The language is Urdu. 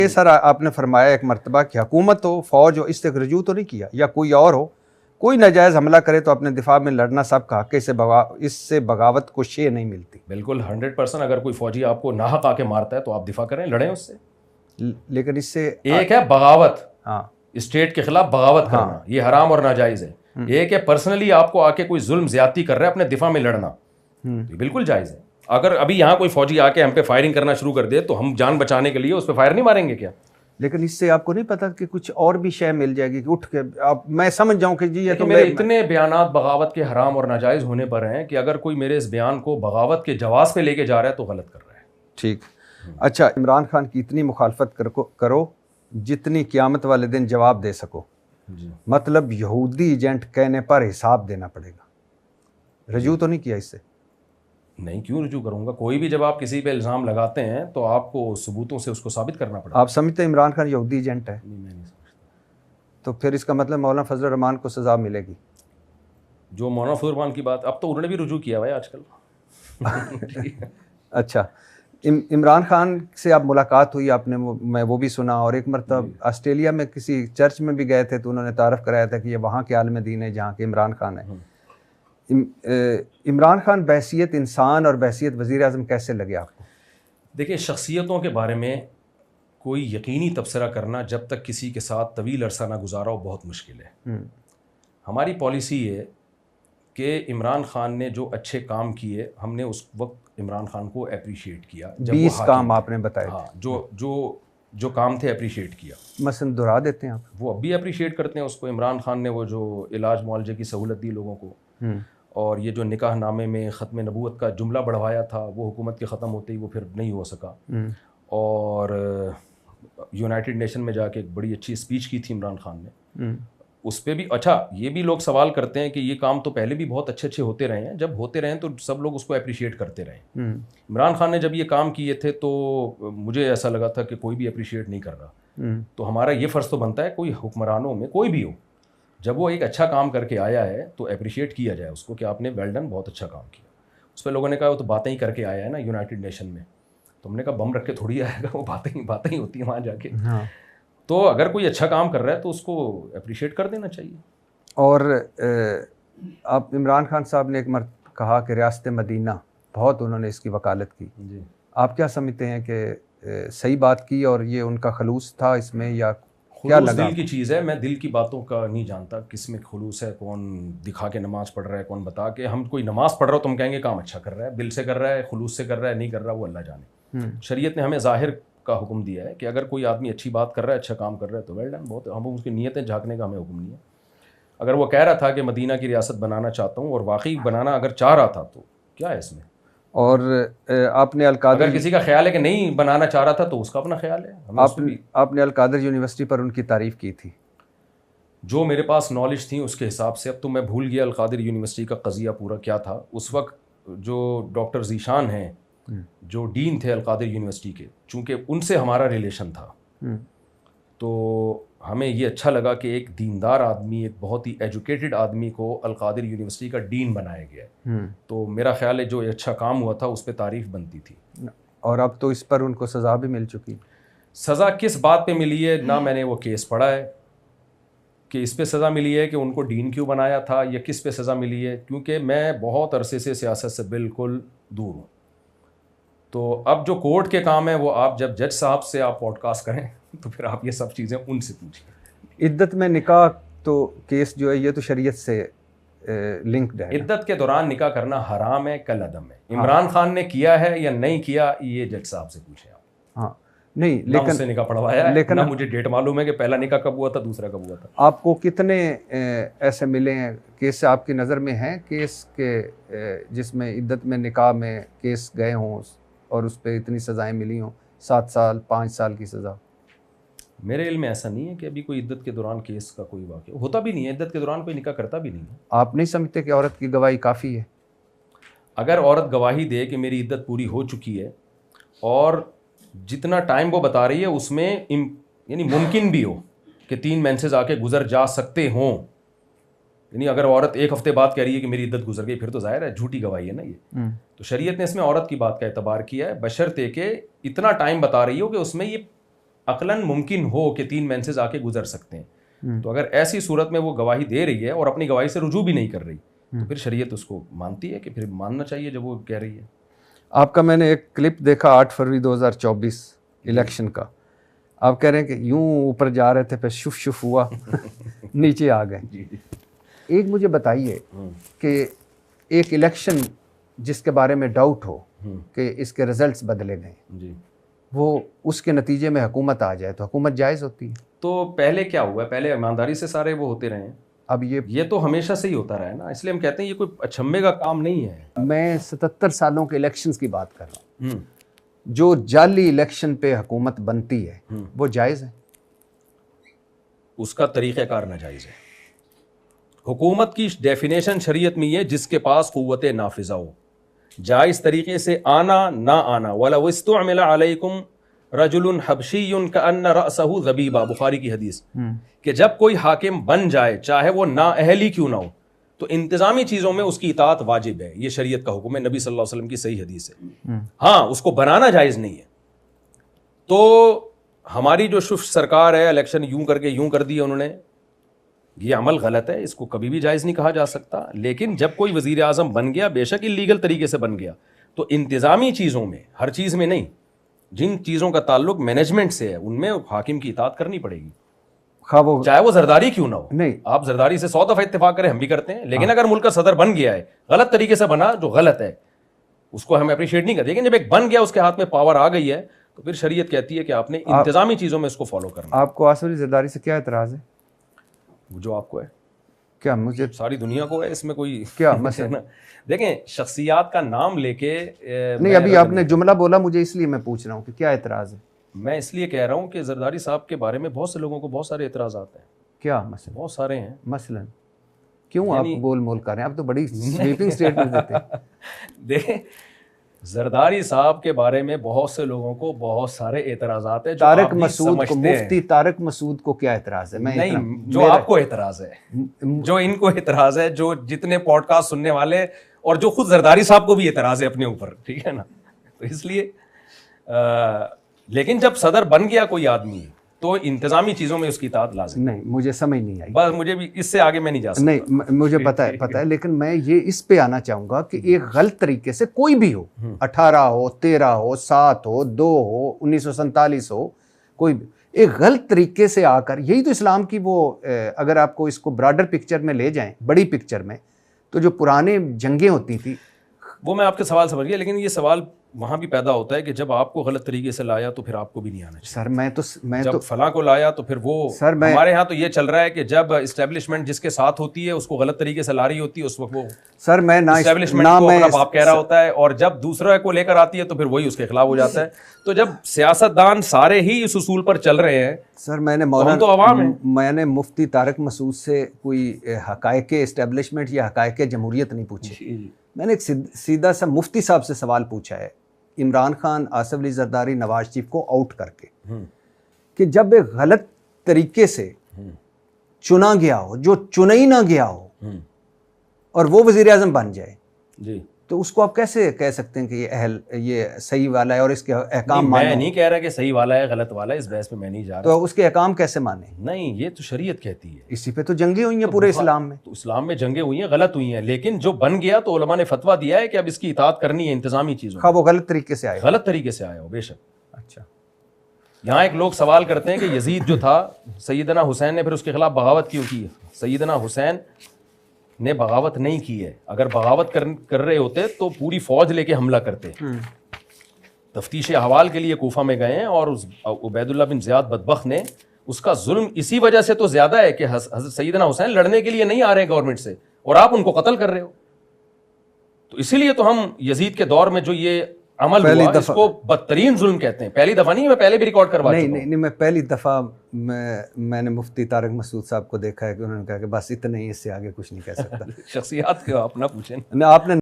یہ سر آپ نے فرمایا ایک مرتبہ کہ حکومت ہو، فوج ہو، اس سے رجوع تو نہیں کیا، یا کوئی اور ہو، کوئی ناجائز حملہ کرے تو اپنے دفاع میں لڑنا سب کا حق ہے، اس سے بغاوت کو شے نہیں ملتی. بالکل 100%. اگر کوئی فوجی آپ کو ناحق آ کے مارتا ہے تو آپ دفاع کریں، لڑیں اس سے. لیکن اس سے ایک ہے بغاوت، ہاں اسٹیٹ کے خلاف بغاوت کرنا، یہ حرام اور ناجائز ہے. ایک ہے پرسنلی آپ کو آ کے کوئی ظلم زیادتی کر رہا ہے اپنے دفاع میں لڑنا، یہ بالکل جائز ہے. اگر ابھی یہاں کوئی فوجی آ کے ہم پہ فائرنگ کرنا شروع کر دے تو ہم جان بچانے کے لیے اس پہ فائر نہیں ماریں گے کیا؟ لیکن اس سے آپ کو نہیں پتا کہ کچھ اور بھی شے مل جائے گی کہ اٹھ کے میں سمجھ جاؤں کہ جی یہ تو میرے اتنے بیانات بغاوت کے حرام اور ناجائز ہونے پر ہیں کہ اگر کوئی میرے اس بیان کو بغاوت کے جواز پہ لے کے جا رہا ہے تو غلط کر رہا ہے. ٹھیک. اچھا، عمران خان کی اتنی مخالفت کرو جتنی قیامت والے دن جواب دے سکو. مطلب یہودی ایجنٹ کہنے پر حساب دینا پڑے گا. رجوع تو نہیں کیا اس سے؟ نہیں، کیوں رجوع کروں گا؟ کوئی بھی جب آپ کسی پہ الزام لگاتے ہیں تو آپ کو ثبوتوں سے اس کو ثابت کرنا پڑتا ہے. آپ سمجھتے ہیں عمران خان یہودی ایجنٹ ہے؟ میں نہیں سمجھتا. تو پھر اس کا مطلب مولانا فضل الرحمان کو سزا ملے گی. جو مولانا فضل الرحمان کی بات، اب تو انہوں نے بھی رجوع کیا ہوا ہے آج کل. اچھا، عمران خان سے آپ ملاقات ہوئی آپ نے، میں وہ بھی سنا، اور ایک مرتبہ آسٹریلیا میں کسی چرچ میں بھی گئے تھے تو انہوں نے تعارف کرایا تھا کہ یہ وہاں کے عالم دین ہے جہاں کے عمران خان ہے. عمران خان بحیثیت انسان اور بحیثیت وزیر اعظم کیسے لگے آپ کو؟ دیکھیں، شخصیتوں کے بارے میں کوئی یقینی تبصرہ کرنا جب تک کسی کے ساتھ طویل عرصہ نہ گزارا ہو بہت مشکل ہے. ہماری پالیسی ہے کہ عمران خان نے جو اچھے کام کیے ہم نے اس وقت عمران خان کو اپریشیٹ کیا. 20 کام آپ نے بتائے. ہاں، جو کام تھے اپریشیٹ کیا. مثلا دہرا دیتے ہیں آپ؟ وہ اب بھی اپریشیٹ کرتے ہیں اس کو. عمران خان نے وہ جو علاج معالجے کی سہولت دی لوگوں کو، اور یہ جو نکاح نامے میں ختم نبوت کا جملہ بڑھوایا تھا وہ حکومت کے ختم ہوتے ہی وہ پھر نہیں ہو سکا. اور یونائٹڈ نیشن میں جا کے ایک بڑی اچھی اسپیچ کی تھی عمران خان نے، اس پہ بھی. اچھا، یہ بھی لوگ سوال کرتے ہیں کہ یہ کام تو پہلے بھی بہت اچھے اچھے ہوتے رہے ہیں، جب ہوتے رہے تو سب لوگ اس کو اپریشیٹ کرتے رہے. عمران خان نے جب یہ کام کیے تھے تو مجھے ایسا لگا تھا کہ کوئی بھی اپریشیٹ نہیں کر رہا. تو ہمارا یہ فرض تو بنتا ہے کوئی حکمرانوں میں کوئی بھی ہو، جب وہ ایک اچھا کام کر کے آیا ہے تو اپریشیٹ کیا جائے اس کو کہ آپ نے ویل ڈن، بہت اچھا کام کیا. اس پہ لوگوں نے کہا وہ تو باتیں ہی کر کے آیا ہے نا یونائٹڈ نیشن میں. تو ہم نے کہا بم رکھ کے تھوڑی آئے گا، وہ باتیں ہی ہوتی ہیں وہاں جا کے. تو اگر کوئی اچھا کام کر رہا ہے تو اس کو اپریشیٹ کر دینا چاہیے. اور آپ عمران خان صاحب نے ایک مرتبہ کہا کہ ریاست مدینہ بہت انہوں نے اس کی وکالت کی. آپ کیا سمجھتے ہیں کہ صحیح بات کی اور یہ ان کا خلوص تھا اس میں، یا کیا خلوص لگا؟ دل کی چیز ہے، میں دل کی باتوں کا نہیں جانتا کس میں خلوص ہے، کون دکھا کے نماز پڑھ رہا ہے، کون بتا کے. ہم کوئی نماز پڑھ رہا ہو تو ہم کہیں گے کام اچھا کر رہا ہے، دل سے کر رہا ہے، خلوص سے کر رہا ہے، نہیں کر رہا وہ اللہ جانے. شریعت نے ہمیں ظاہر کا حکم دیا ہے کہ اگر کوئی آدمی اچھی بات کر رہا ہے، اچھا کام کر رہا ہے تو ویل ڈن. بہت ہم اس کی نیتیں جھانکنے کا ہمیں حکم نہیں ہے. اگر وہ کہہ رہا تھا کہ مدینہ کی ریاست بنانا چاہتا ہوں اور واقعی بنانا اگر چاہ رہا تھا تو کیا ہے اس میں؟ اور آپ نے القادر، اگر کسی کا خیال ہے کہ نہیں بنانا چاہ رہا تھا تو اس کا اپنا خیال ہے. آپ نے القادر یونیورسٹی پر ان کی تعریف کی تھی. جو میرے پاس نالج تھی اس کے حساب سے، اب تو میں بھول گیا القادر یونیورسٹی کا قضیہ پورا کیا تھا. اس وقت جو ڈاکٹر ذیشان ہیں جو ڈین تھے القادر یونیورسٹی کے، چونکہ ان سے ہمارا ریلیشن تھا تو ہمیں یہ اچھا لگا کہ ایک دیندار آدمی، ایک بہت ہی ایجوکیٹڈ آدمی کو القادر یونیورسٹی کا ڈین بنایا گیا ہے. تو میرا خیال ہے جو اچھا کام ہوا تھا اس پہ تعریف بنتی تھی. اور اب تو اس پر ان کو سزا بھی مل چکی. سزا کس بات پہ ملی ہے نہ میں نے وہ کیس پڑھا ہے کہ اس پہ سزا ملی ہے کہ ان کو ڈین کیوں بنایا تھا یا کس پہ سزا ملی ہے، کیونکہ میں بہت عرصے سے سیاست سے بالکل دور ہوں. تو اب جو کورٹ کے کام ہیں وہ آپ جب جج صاحب سے آپ پوڈ کاسٹ کریں تو پھر آپ یہ سب چیزیں ان سے پوچھیں. عدت میں نکاح تو کیس جو ہے یہ تو شریعت سے لنکڈ ہے. عدت کے دوران نکاح کرنا حرام ہے، کل عدم ہے. عمران خان نے کیا ہے یا نہیں کیا یہ جج صاحب سے پوچھیں آپ. ہاں نہیں، لیکن مجھ سے نکاح پڑھوایا ہے، لیکن نہ مجھے ڈیٹ معلوم ہے کہ پہلا نکاح کب ہوا تھا دوسرا کب ہوا تھا. آپ کو کتنے ایسے ملے ہیں کیس آپ کی نظر میں ہیں کیس کے جس میں عدت میں نکاح میں کیس گئے ہوں اور اس پہ اتنی سزائیں ملی ہوں، 7 سال 5 سال کی سزا؟ میرے علم میں ایسا نہیں ہے کہ ابھی کوئی عدت کے دوران کیس کا کوئی واقعہ ہوتا بھی نہیں ہے. عدت کے دوران کوئی نکاح کرتا بھی نہیں ہے. آپ نہیں سمجھتے کہ عورت کی گواہی کافی ہے؟ اگر عورت گواہی دے کہ میری عدت پوری ہو چکی ہے اور جتنا ٹائم وہ بتا رہی ہے اس میں یعنی ممکن بھی ہو کہ 3 مینسز آ کے گزر جا سکتے ہوں، یعنی اگر عورت 1 ہفتے بعد کہہ رہی ہے کہ میری عدت گزر گئی پھر تو ظاہر ہے جھوٹی گواہی ہے نا یہ. تو شریعت نے اس میں عورت کی بات کا اعتبار کیا ہے بشرطے کہ اتنا ٹائم بتا رہی ہو کہ اس میں یہ عقلاً ممکن ہو کہ 3 مینسز آ کے گزر سکتے ہیں. تو اگر ایسی صورت میں وہ گواہی دے رہی ہے اور اپنی گواہی سے رجوع بھی نہیں کر رہی تو پھر شریعت اس کو مانتی ہے کہ پھر ماننا چاہیے جب وہ کہہ رہی ہے. آپ کا میں نے ایک کلپ دیکھا 8 فروری 2024 الیکشن کا. آپ کہہ رہے ہیں کہ یوں اوپر جا رہے تھے پھر شف شف ہوا نیچے آ گئے. ایک مجھے بتائیے کہ ایک الیکشن جس کے بارے میں ڈاؤٹ ہو کہ اس کے رزلٹس بدلے گئے, وہ اس کے نتیجے میں حکومت آ جائے تو حکومت جائز ہوتی ہے؟ تو پہلے کیا ہوا ہے, پہلے ایمانداری سے سارے وہ ہوتے رہے ہیں. اب یہ تو ہمیشہ سے ہی ہوتا رہا ہے نا, اس لیے ہم کہتے ہیں یہ کوئی اچھمبے کا کام نہیں ہے. میں 77 سالوں کے الیکشنز کی بات کر رہا ہوں. جو جعلی الیکشن پہ حکومت بنتی ہے وہ جائز ہے؟ اس کا طریقہ کار ناجائز ہے. حکومت کی ڈیفینیشن شریعت میں یہ جس کے پاس قوت نافذہ ہو, جائز طریقے سے آنا نہ آنا. وَلَوْ اسْتُعْمِلَ عَلَيْكُمْ رَجُلٌ حَبْشِيٌّ كَأَنَّ رَأْسَهُ ذَبِيبًا, بخاری کی حدیث, کہ جب کوئی حاکم بن جائے چاہے وہ نااہل ہی کیوں نہ ہو تو انتظامی چیزوں میں اس کی اطاعت واجب ہے. یہ شریعت کا حکم ہے, نبی صلی اللہ علیہ وسلم کی صحیح حدیث ہے. ہاں, اس کو بنانا جائز نہیں ہے. تو ہماری جو شف سرکار ہے الیکشن یوں کر کے یوں کر دی انہوں نے, یہ عمل غلط ہے, اس کو کبھی بھی جائز نہیں کہا جا سکتا. لیکن جب کوئی وزیر اعظم بن گیا, بے شک اللیگل طریقے سے بن گیا, تو انتظامی چیزوں میں, ہر چیز میں نہیں, جن چیزوں کا تعلق مینجمنٹ سے ہے ان میں حاکم کی اطاعت کرنی پڑے گی, چاہے وہ زرداری کیوں نہ ہو. نہیں, آپ زرداری سے 100 دفعہ اتفاق کریں, ہم بھی کرتے ہیں, لیکن اگر ملک کا صدر بن گیا ہے غلط طریقے سے بنا, جو غلط ہے اس کو ہم اپریشیٹ نہیں کرتے. لیکن جب ایک بن گیا, اس کے ہاتھ میں پاور آ گئی ہے, تو پھر شریعت کہتی ہے کہ آپ نے انتظامی چیزوں میں اس کو فالو کرنا. آپ کو آصف علی زرداری سے کیا اعتراض ہے؟ جو آپ کو ہے, کیا مجھے ساری دنیا کو ہے, اس میں کوئی کیا مسئلہ؟ دیکھیں شخصیات کا نام لے کے نہیں, ابھی آپ نے جملہ بولا مجھے, اس لیے میں پوچھ رہا ہوں کہ کیا اعتراض ہے. میں اس لیے کہہ رہا ہوں کہ زرداری صاحب کے بارے میں بہت سے لوگوں کو بہت سارے اعتراضات ہیں. کیا مسئلہ؟ بہت سارے ہیں. مثلاً کیوں آپ گول مول کر رہے ہیں؟ آپ تو بڑی سویپنگ اسٹیٹمنٹ دیتے ہیں. دیکھیں زرداری صاحب کے بارے میں بہت سے لوگوں کو بہت سارے اعتراضات ہیں. طارق مسعود کو, مفتی طارق مسعود کو کیا اعتراض ہے؟ نہیں, جو آپ کو اعتراض ہے, جو ان کو اعتراض ہے, جو جتنے پوڈ کاسٹ سننے والے, اور جو خود زرداری صاحب کو بھی اعتراض ہے اپنے اوپر, ٹھیک ہے نا. تو اس لیے لیکن جب صدر بن گیا کوئی آدمی تو انتظامی چیزوں میں اس کی اطاعت لازم. نہیں, مجھے سمجھ نہیں آئی. بس مجھے بھی اس سے آگے میں نہیں جا سکتا. نہیں, مجھے پتہ ہے, لیکن میں یہ اس پہ آنا چاہوں گا کہ ایک غلط طریقے سے کوئی بھی ہو, 18 ہو, 13 ہو, 7 ہو, 2 ہو, 1947 ہو, کوئی بھی ایک غلط طریقے سے آ کر, یہی تو اسلام کی وہ, اگر آپ کو اس کو براڈر پکچر میں لے جائیں, بڑی پکچر میں, تو جو پرانے جنگیں ہوتی تھیں, وہ میں آپ کے سوال سمجھ گیا, لیکن یہ سوال وہاں بھی پیدا ہوتا ہے کہ جب آپ کو غلط طریقے سے لایا تو پھر آپ کو بھی نہیں آنا چاہیے. سر میں جب فلاں کو لایا تو پھر وہ, ہمارے ہاں تو یہ چل رہا ہے کہ جب اسٹیبلشمنٹ جس کے ساتھ ہوتی ہے اس کو غلط طریقے سے لا رہی ہوتی ہے, اس وقت وہ سر میں اسٹیبلشمنٹ کو اپنا باپ کہہ رہا ہوتا ہے, اور جب دوسرے کو لے کر آتی ہے تو پھر وہی اس کے خلاف ہو جاتا ہے. تو جب سیاستدان سارے ہی اس اصول پر چل رہے ہیں, سر میں نے مفتی طارق مسعود سے کوئی حقائق اسٹیبلشمنٹ یا حقائق جمہوریت نہیں پوچھے. میں نے ایک سیدھا سا مفتی صاحب سے سوال پوچھا ہے, عمران خان, آصف علی زرداری, نواز شریف کو آؤٹ کر کے, کہ جب ایک غلط طریقے سے چنا گیا ہو, جو چنا ہی نہ گیا ہو, اور وہ وزیر اعظم بن جائے, تو اس کو آپ کیسے کہہ سکتے ہیں کہ یہ صحیح والا ہے اور اس کے احکام مانے؟ میں نہیں کہہ رہا کہ صحیح والا ہے غلط والا ہے, اس بحث میں میں نہیں جا رہا. تو اس کے احکام کیسے مانے؟ نہیں, یہ تو شریعت کہتی ہے. اسی پہ تو جنگیں ہوئی ہیں پورے اسلام میں. تو اسلام میں جنگیں ہوئی ہیں, غلط ہوئی ہیں, لیکن جو بن گیا تو علماء نے فتویٰ دیا ہے کہ اب اس کی اطاعت کرنی ہے انتظامی چیزوں. ہاں, وہ غلط طریقے سے آیا, غلط طریقے سے آیا ہو, بے شک. اچھا, یہاں ایک لوگ سوال کرتے ہیں کہ یزید جو تھا, سیدنا حسین نے پھر اس کے خلاف بغاوت کیوں کی؟ سیدنا حسین نے بغاوت نہیں کی ہے. اگر بغاوت کر رہے ہوتے تو پوری فوج لے کے حملہ کرتے. تفتیش احوال کے لیے کوفہ میں گئے ہیں, اور عبید اللہ بن زیاد بدبخت نے اس کا ظلم اسی وجہ سے تو زیادہ ہے کہ حضرت سیدنا حسین لڑنے کے لیے نہیں آ رہے گورنمنٹ سے, اور آپ ان کو قتل کر رہے ہو. تو اسی لیے تو ہم یزید کے دور میں جو یہ عمل ہوا اس کو بدترین ظلم کہتے ہیں. پہلی دفعہ نہیں, میں پہلے بھی ریکارڈ کروا چکا ہوں. نہیں, میں پہلی دفعہ میں نے مفتی طارق مسعود صاحب کو دیکھا ہے کہ انہوں نے کہا کہ بس اتنا ہی, اس سے آگے کچھ نہیں کہہ سکتا. شخصیات کا اپنا پوچھیں. آپ نے